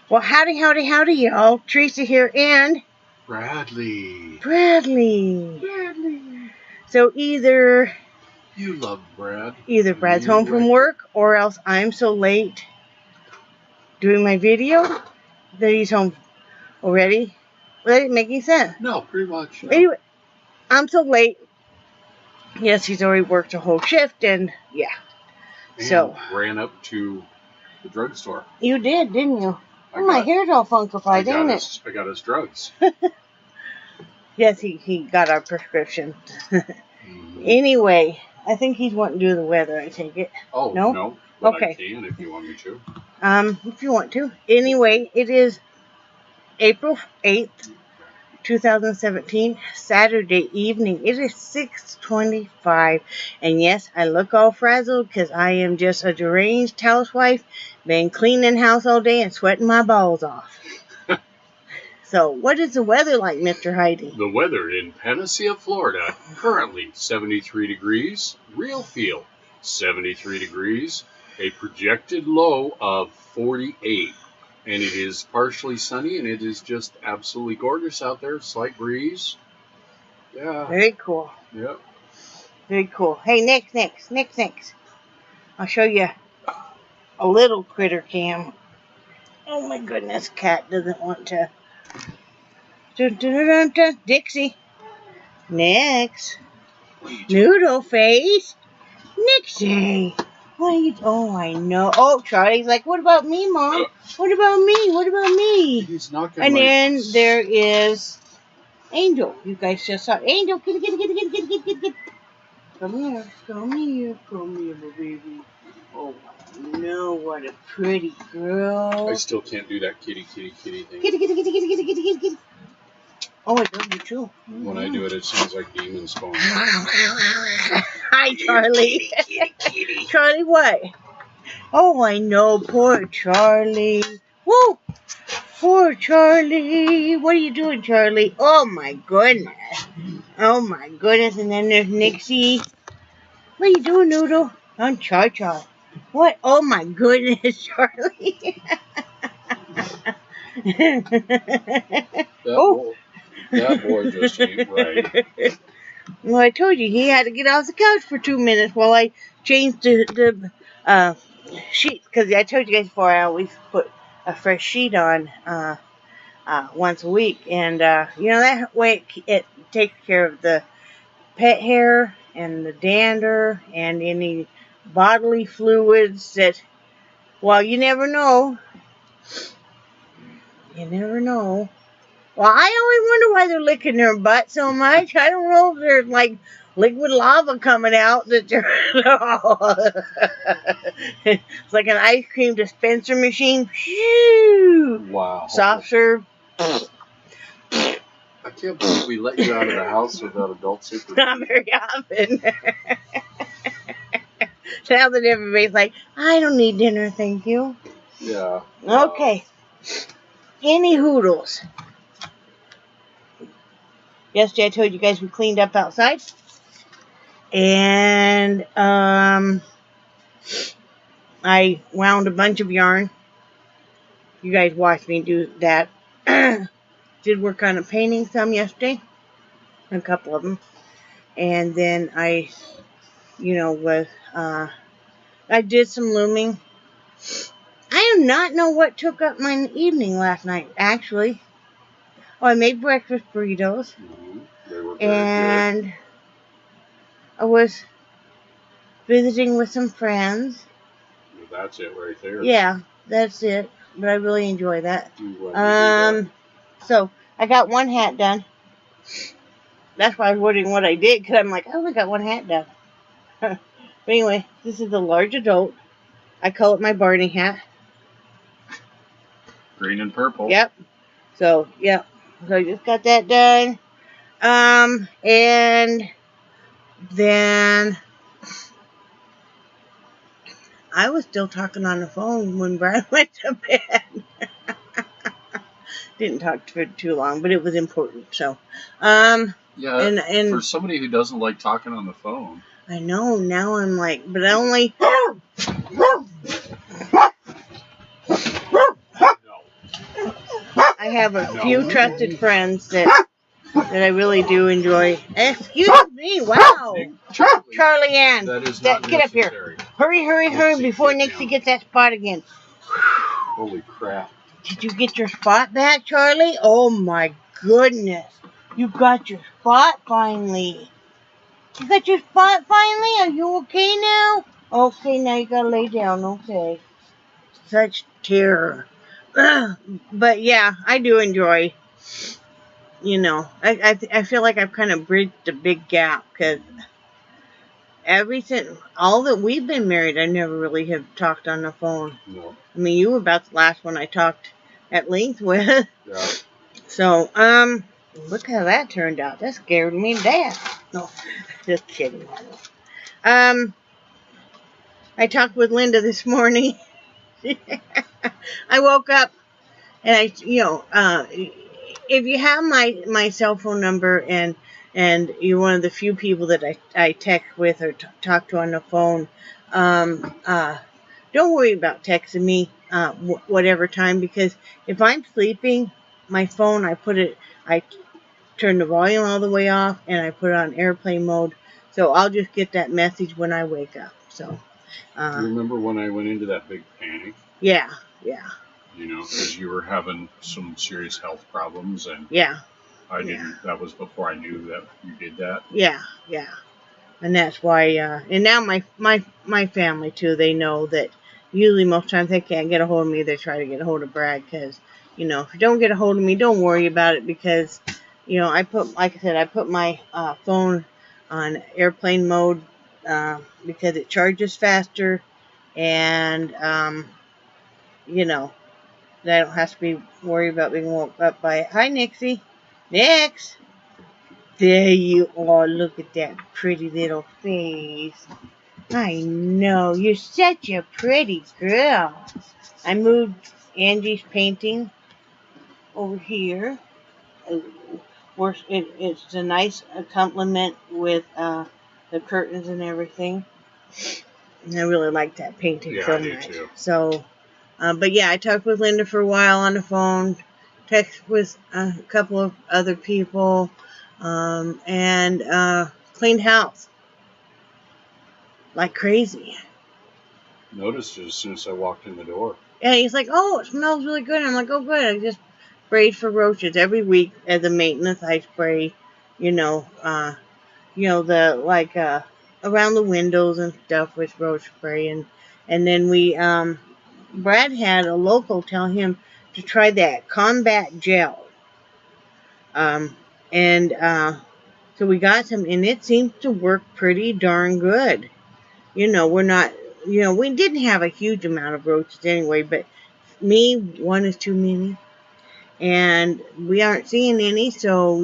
Well, howdy, y'all. Teresa here and Bradley. So either You love Brad. Either Brad's home from work, or else I'm so late doing my video that he's home already. That ain't making sense. No, pretty much. No. Anyway, I'm so late. Yes, he's already worked a whole shift, and yeah. And so ran up to the drugstore. You did, didn't you? My hair's all funkified, ain't it? I got his drugs. Yes, he got our prescription. Anyway, I think he's wanting to do the weather, I take it. Oh, no? But okay. I can if you want me to. If you want to. Anyway, it is April 8th, 2017, Saturday evening. It is 6:25. And yes, I look all frazzled because I am just a deranged housewife. Been cleaning house all day and sweating my balls off. So, what is the weather like, Mr. Heide? The weather in PANACEA, Florida, currently 73 degrees. Real feel, 73 degrees. A projected low of 48. And it is partially sunny, and it is just absolutely gorgeous out there. Slight breeze. Yeah. Very cool. Yep. Very cool. Hey, next. I'll show you a little critter cam. Oh my goodness, cat doesn't want to. Dixie. Next. Noodle face. Nixie. What are you? Oh, I know. Oh, Charlie's like, what about me, Mom? What about me? He's not gonna. And then there is Angel. You guys just saw Angel. Kitty. Come here, my baby. Oh, no, what a pretty girl. I still can't do that kitty thing. Kitty. Oh, I love you too. When I do it, it sounds like demon spawn. Hi, Charlie. Kitty. Charlie, what? Oh, I know, poor Charlie. Woo! Poor Charlie. What are you doing, Charlie? Oh, my goodness. And then there's Nixie. What are you doing, Noodle? I'm Cha-Cha. What? Oh, my goodness, Charlie. That boy just ain't right. Well, I told you he had to get off the couch for 2 minutes while I changed the sheet. Because I told you guys before, I always put a fresh sheet on once a week. And, that way it takes care of the pet hair and the dander and any bodily fluids that, well, you never know. Well, I always wonder why they're licking their butt so much. I don't know if there's like liquid lava coming out that they're it's like an ice cream dispenser machine. Wow. Soft serve. I can't believe we let you out of the house without adult supervision. Not very often. Now that everybody's like, I don't need dinner, thank you. Yeah. Okay. Any hoodles. Yesterday I told you guys we cleaned up outside. And I wound a bunch of yarn. You guys watched me do that. Did work on a painting some yesterday. A couple of them. And then I did some looming. I do not know what took up my evening last night, actually. Oh, I made breakfast burritos. They were very and good. I was visiting with some friends. Well, that's it right there. Yeah, that's it. But I really enjoy that. So I got one hat done. That's why I was wondering what I did, because I'm like, I only got one hat done. But anyway, this is a large adult. I call it my Barney hat. Green and purple. Yep. So, yeah. So I just got that done. And then I was still talking on the phone when Brad went to bed. Didn't talk for too long, but it was important. So, yeah. And for somebody who doesn't like talking on the phone. I know. Now I'm like, but I only. I have a No. few trusted friends that I really do enjoy. Excuse me, wow. Charlie Ann, That is not get up here. necessary. Hurry, hurry, hurry Oopsie, before get Nixie down. gets that spot again. Holy crap. Did you get your spot back, Charlie? Oh my goodness. You got your spot finally. You got your spot finally? Are you okay now? Okay, now you gotta lay down, okay. Such terror. But yeah, I do enjoy, I feel like I've kind of bridged a big gap because all that we've been married, I never really have talked on the phone. No. I mean, you were about the last one I talked at length with. Yeah. So, look how that turned out. That scared me to death. No, just kidding. I talked with Linda this morning. I woke up and if you have my cell phone number and you're one of the few people that I text with or talk to on the phone, don't worry about texting me whatever time, because if I'm sleeping, my phone, I turn the volume all the way off and I put it on airplane mode, so I'll just get that message when I wake up. So, Do you remember when I went into that big panic? Yeah. Because you were having some serious health problems, and Yeah. I didn't. That was before I knew that you did that. Yeah. And that's why, and now my family too, they know that usually most times they can't get a hold of me, they try to get a hold of Brad, because, if you don't get a hold of me, don't worry about it, because, I put my phone on airplane mode because it charges faster, and, I don't have to be worried about being woke up by, hi, Nixie. Nix! There you are. Look at that pretty little face. I know. You're such a pretty girl. I moved Angie's painting over here. It's a nice complement with the curtains and everything. And I really like that painting so much. Too. So, but yeah, I talked with Linda for a while on the phone. Text with a couple of other people. And cleaned house like crazy. Noticed it as soon as I walked in the door. And he's like, "Oh, it smells really good." I'm like, "Oh, good." I just sprayed for roaches every week as a maintenance. I spray, around the windows and stuff with roach spray, and then Brad had a local tell him to try that combat gel. So we got some, and it seems to work pretty darn good. We're not, we didn't have a huge amount of roaches anyway, but one is too many, and we aren't seeing any, so,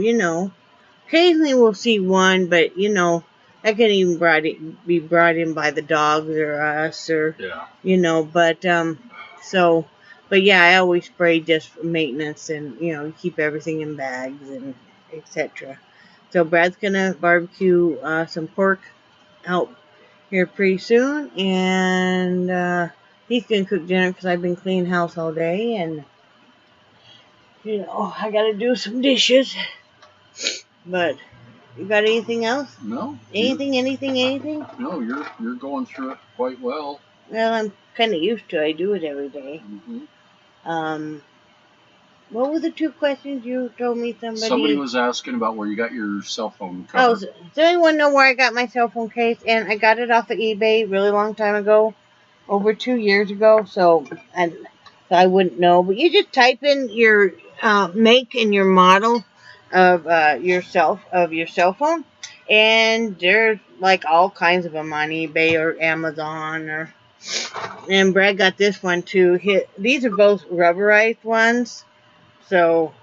occasionally we'll see one, but, that can even be brought in by the dogs or us, or, but yeah, I always spray just for maintenance, and, keep everything in bags and etc. So Brad's gonna barbecue some pork out here pretty soon, and he's gonna cook dinner because I've been cleaning house all day, and I gotta do some dishes. But you got anything else? No. Anything? No, you're going through it quite well. Well, I'm kind of used to it. I do it every day. Mm-hmm. What were the two questions you told me? Somebody was asking about where you got your cell phone cover. Oh, does anyone know where I got my cell phone case? And I got it off of eBay a really long time ago, over 2 years ago. So I wouldn't know. But you just type in your make and your model of your cell phone, and there's like all kinds of them on eBay or Amazon. And Brad got this one too. These are both rubberized ones. So,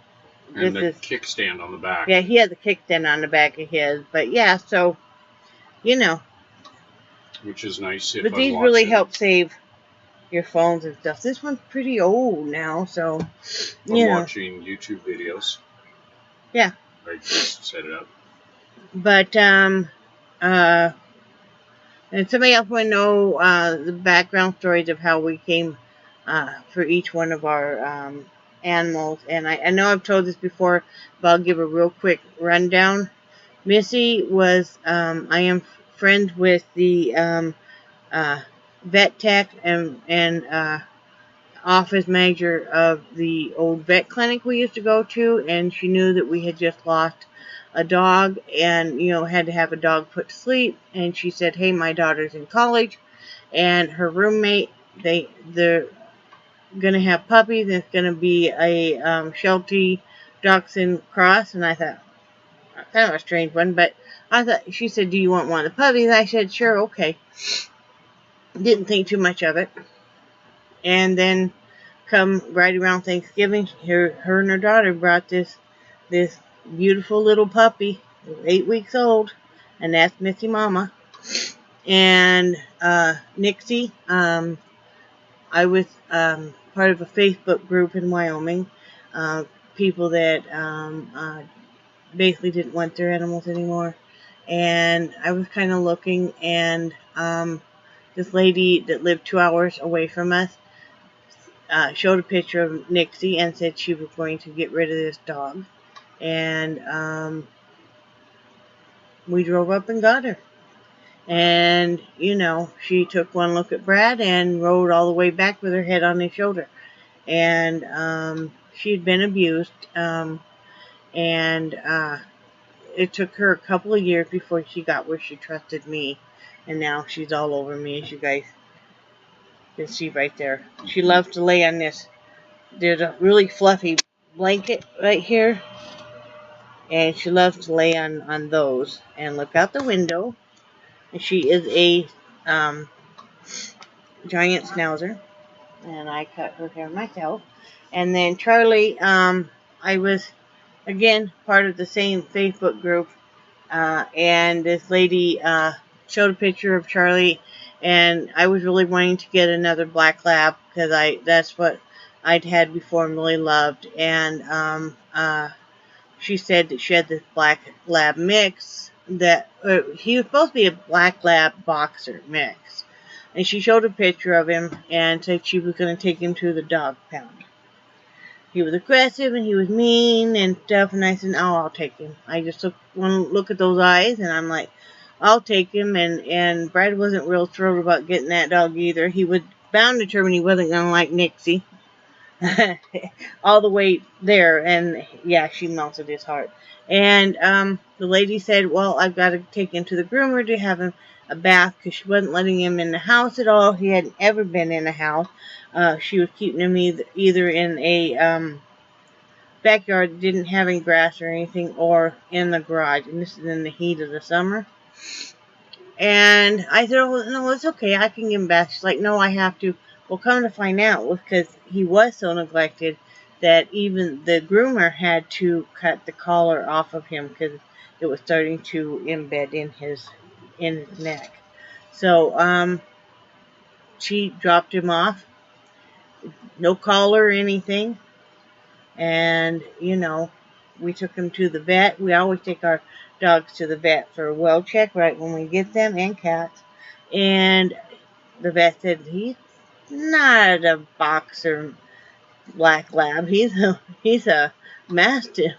and the kickstand on the back. Yeah, he has a kickstand on the back of his. But yeah, so, Which is nice. But these really help save your phones and stuff. This one's pretty old now, so, I'm watching YouTube videos. Yeah. I just set it up. But, and somebody else want to know the background stories of how we came for each one of our animals. And I know I've told this before, but I'll give a real quick rundown. Missy was, I am friends with the vet tech and office manager of the old vet clinic we used to go to, and she knew that we had just lost a dog and, had to have a dog put to sleep. And she said, hey, my daughter's in college, and her roommate, they're going to have puppies, and it's going to be a Sheltie Dachshund cross. And I thought, kind of a strange one, but I thought, she said, do you want one of the puppies? I said, sure, okay. Didn't think too much of it. And then come right around Thanksgiving, her and her daughter brought this beautiful little puppy, 8 weeks old, and that's Missy Mama. And Nixie, I was part of a Facebook group in Wyoming, people that basically didn't want their animals anymore. And I was kind of looking, and this lady that lived 2 hours away from us showed a picture of Nixie and said she was going to get rid of this dog. And we drove up and got her. And, she took one look at Brad and rode all the way back with her head on his shoulder. And she'd been abused. And it took her a couple of years before she got where she trusted me. And now she's all over me, as you guys can see right there. She loves to lay on this. There's a really fluffy blanket right here. And she loves to lay on those and look out the window. And she is a giant schnauzer. And I cut her hair myself. And then Charlie, I was, again, part of the same Facebook group. And this lady showed a picture of Charlie. And I was really wanting to get another black lab, because that's what I'd had before and really loved. And she said that she had this black lab mix that he was supposed to be a black lab boxer mix. And she showed a picture of him and said she was going to take him to the dog pound. He was aggressive and he was mean and stuff, and I said, oh, I'll take him. I just want to look at those eyes, and I'm like, I'll take him. And Brad wasn't real thrilled about getting that dog either. He was bound determined he wasn't going to like Nixie. All the way there, and yeah, she melted his heart. And the lady said, well, I've got to take him to the groomer to have him a bath, because she wasn't letting him in the house at all. He hadn't ever been in a house. She was keeping him either in a backyard that didn't have any grass or anything, or in the garage, and this is in the heat of the summer. And I said, oh, no, it's okay, I can give him bath. She's like, no, I have to. Well, come to find out, because he was so neglected that even the groomer had to cut the collar off of him, because it was starting to embed in his neck. So she dropped him off, no collar or anything, and we took him to the vet. We always take our dogs to the vet for a well check right when we get them, and cats. And the vet said, he's not a boxer black lab. He's a mastiff.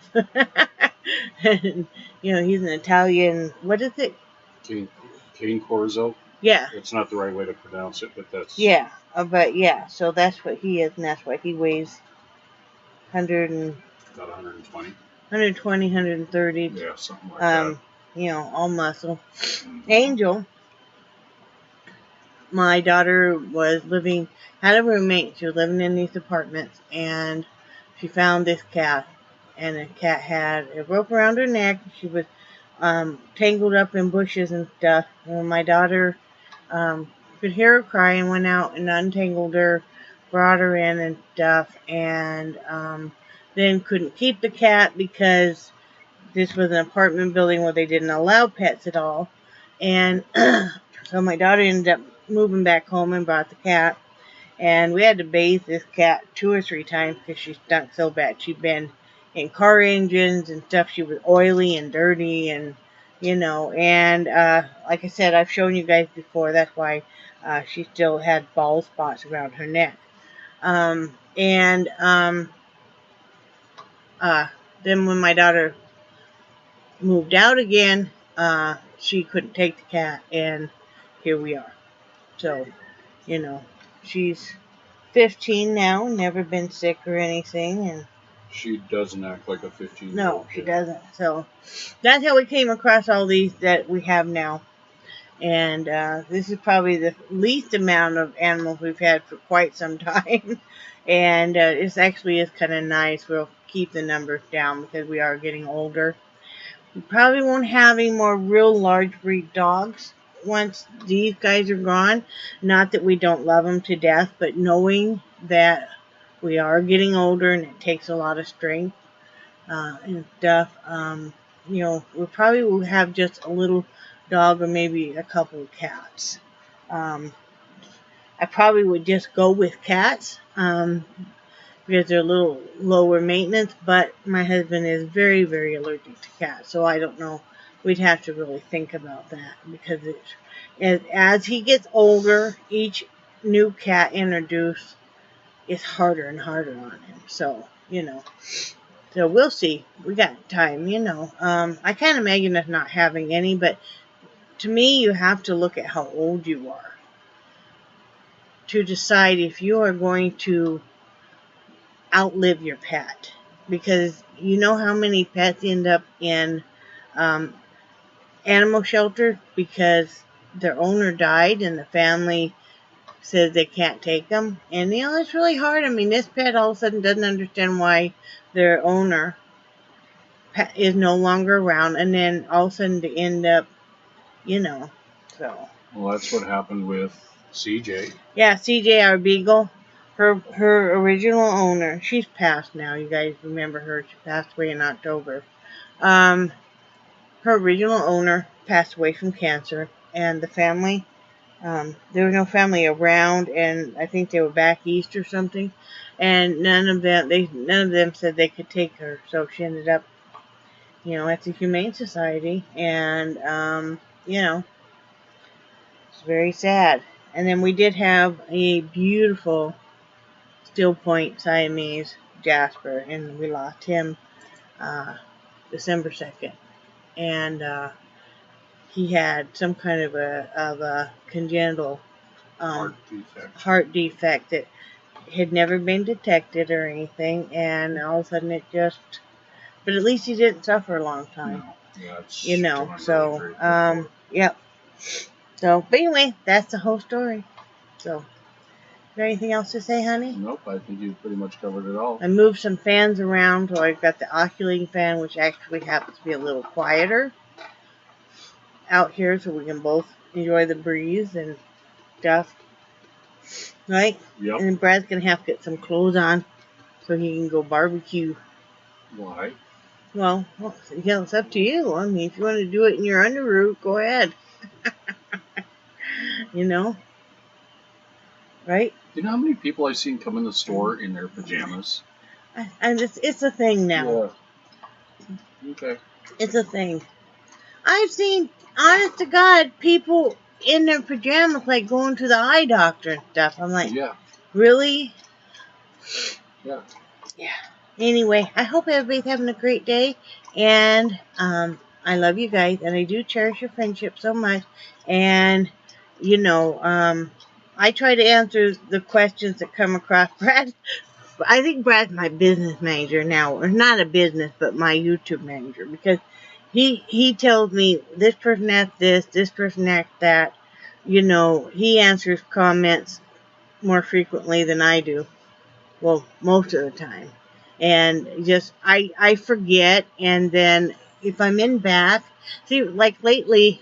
And, he's an Italian. What is it? Cane Corso. Yeah. It's not the right way to pronounce it, but that's. Yeah, but yeah. So that's what he is, and that's why he weighs about 120. 130. Yeah, something like that. All muscle. Angel. My daughter had a roommate. She was living in these apartments, and she found this cat. And the cat had a rope around her neck. She was tangled up in bushes and stuff. And my daughter could hear her cry and went out and untangled her, brought her in and stuff. And then couldn't keep the cat because this was an apartment building where they didn't allow pets at all. And so my daughter ended up moving back home and brought the cat. And we had to bathe this cat 2 or 3 times because she stunk so bad. She'd been in car engines and stuff. She was oily and dirty, and and like I said, I've shown you guys before. That's why she still had bald spots around her neck. Then when my daughter moved out again, she couldn't take the cat, and here we are. So, you know, she's 15 now, never been sick or anything, and she doesn't act like a 15-year-old. No, she doesn't. So that's how we came across all these that we have now. And this is probably the least amount of animals we've had for quite some time. And it actually is kind of nice. We'll keep the numbers down because we are getting older. We probably won't have any more real large breed dogs once these guys are gone. Not that we don't love them to death, but knowing that we are getting older and it takes a lot of strength and stuff, you know, we probably will have just a little dog or maybe a couple of cats. I probably would just go with cats because they're a little lower maintenance, but my husband is very, very allergic to cats, so I don't know. We'd have to really think about that because as he gets older, each new cat introduced is harder and harder on him. So, you know. So we'll see. We got time, you know. I can't imagine us not having any, but to me, you have to look at how old you are to decide if you are going to outlive your pet. Because you know how many pets end up in animal shelters because their owner died and the family says they can't take them. And, you know, it's really hard. I mean, this pet all of a sudden doesn't understand why their owner is no longer around, and then all of a sudden they end up, you know, so. Well, that's what happened with CJ. Yeah, CJ, our beagle, her original owner, she's passed now. You guys remember her? She passed away in October. Her original owner passed away from cancer, and the family, there was no family around, and I think they were back east or something, and none of them said they could take her, so she ended up, you know, at the Humane Society, and you know, it's very sad. And then we did have a beautiful Still Point Siamese Jasper, and we lost him December 2nd, and he had some kind of a congenital heart defect that had never been detected or anything, and all of a sudden it just, but at least he didn't suffer a long time. No, you know, so yep. So, but anyway, that's the whole story. So, is there anything else to say, honey? Nope, I think you pretty much covered it all. I moved some fans around, so I've got the oscillating fan, which actually happens to be a little quieter out here, so we can both enjoy the breeze and stuff. Right? Yep. And then Brad's going to have to get some clothes on so he can go barbecue. Why? Well, yeah, it's up to you. I mean, if you want to do it in your underoos, go ahead. You know? Right? You know how many people I've seen come in the store in their pajamas? And it's a thing now. Yeah. Okay. It's a thing. I've seen, honest to God, people in their pajamas, like going to the eye doctor and stuff. I'm like, yeah. Really? Yeah. Yeah. Anyway, I hope everybody's having a great day, and I love you guys, and I do cherish your friendship so much, and, you know, I try to answer the questions that come across. Brad, I think Brad's my business manager now, or not a business, but my YouTube manager, because he tells me this person asked this person asked that. You know, he answers comments more frequently than I do. Well, most of the time. And just, I forget, and then if I'm in back, see, like lately,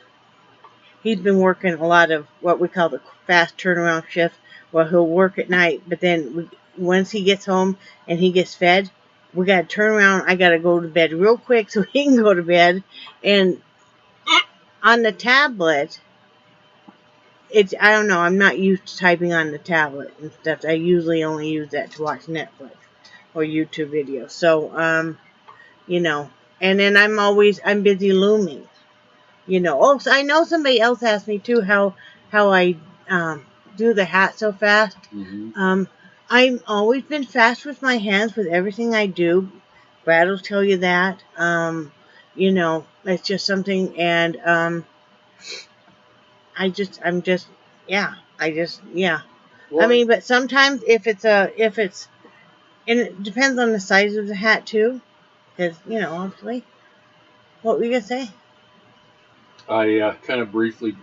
he's been working a lot of what we call the fast turnaround shift, where he'll work at night, but then once he gets home and he gets fed, we got to turn around, I got to go to bed real quick so he can go to bed, and on the tablet, I don't know, I'm not used to typing on the tablet and stuff. I usually only use that to watch Netflix or YouTube videos. So, you know, and then I'm busy looming, you know. Oh, so I know somebody else asked me too how I do the hat so fast. Mm-hmm. I've always been fast with my hands with everything I do, Brad will tell you that. You know, it's just something, and yeah. Well, I mean, but sometimes if it's, and it depends on the size of the hat too, because, you know, obviously. What were you gonna say? I kind of briefly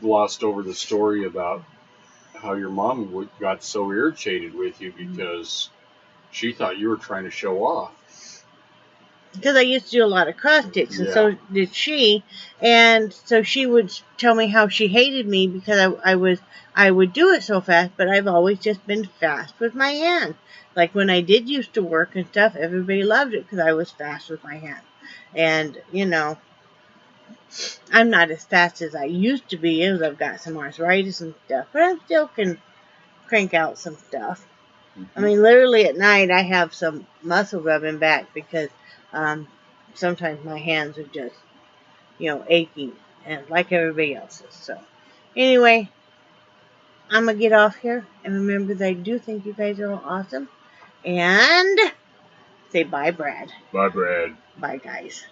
glossed over the story about how your mom got so irritated with you because she thought you were trying to show off. Because I used to do a lot of cross sticks, and Yeah. so did she. And so she would tell me how she hated me because I would do it so fast, but I've always just been fast with my hand. Like when I did used to work and stuff, everybody loved it because I was fast with my hand. And, you know, I'm not as fast as I used to be as I've got some arthritis and stuff, but I still can crank out some stuff. I mean, literally at night I have some muscle rubbing back because sometimes my hands are just, you know, aching, and like everybody else's. So anyway, I'm going to get off here, and remember that I do think you guys are all awesome, and say bye, Brad. Bye, Brad. Bye, guys.